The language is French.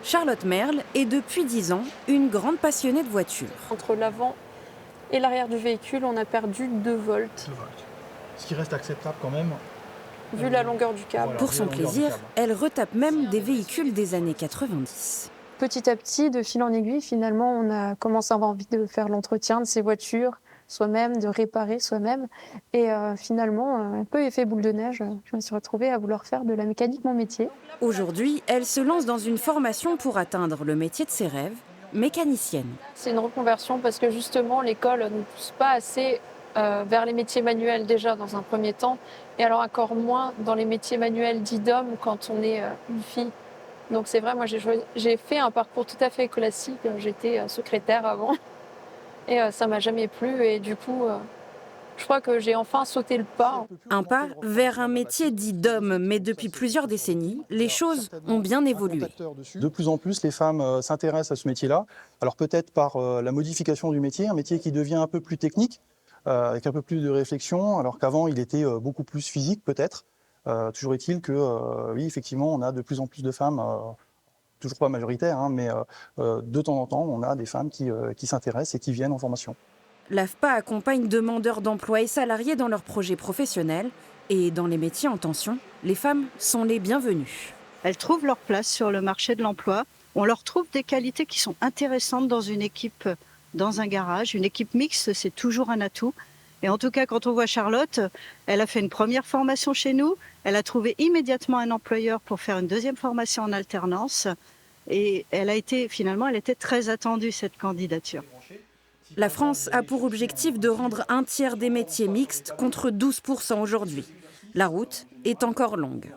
Charlotte Merle est depuis 10 ans une grande passionnée de voitures. Entre l'avant et l'arrière du véhicule, on a perdu 2 volts. 2 volts. Ce qui reste acceptable quand même. Vu la longueur du câble. Voilà. Pour son plaisir, elle retape même des véhicules des années 90. Petit à petit, de fil en aiguille, finalement, on a commencé à avoir envie de faire l'entretien de ces voitures soi-même, de réparer soi-même. Et finalement, un peu effet boule de neige, je me suis retrouvée à vouloir faire de la mécanique mon métier. Aujourd'hui, elle se lance dans une formation pour atteindre le métier de ses rêves, mécanicienne. C'est une reconversion parce que justement, l'école ne pousse pas assez vers les métiers manuels déjà dans un premier temps, et alors encore moins dans les métiers manuels dits d'hommes quand on est une fille. Donc c'est vrai, moi j'ai fait un parcours tout à fait classique, j'étais secrétaire avant, et ça m'a jamais plu, et du coup, je crois que j'ai enfin sauté le pas. Un pas vers un métier dit d'homme, mais depuis plusieurs décennies, les choses ont bien évolué. De plus en plus, les femmes s'intéressent à ce métier-là. Alors peut-être par la modification du métier, un métier qui devient un peu plus technique, avec un peu plus de réflexion, alors qu'avant il était beaucoup plus physique peut-être. Toujours est-il que, oui, effectivement, on a de plus en plus de femmes, toujours pas majoritaires, hein, mais de temps en temps, on a des femmes qui s'intéressent et qui viennent en formation. L'AFPA accompagne demandeurs d'emploi et salariés dans leurs projets professionnels. Et dans les métiers en tension, les femmes sont les bienvenues. Elles trouvent leur place sur le marché de l'emploi. On leur trouve des qualités qui sont intéressantes dans une équipe, dans un garage. Une équipe mixte, c'est toujours un atout. Et en tout cas, quand on voit Charlotte, elle a fait une première formation chez nous. Elle a trouvé immédiatement un employeur pour faire une deuxième formation en alternance. Et elle était très attendue, cette candidature. La France a pour objectif de rendre un tiers des métiers mixtes contre 12% aujourd'hui. La route est encore longue.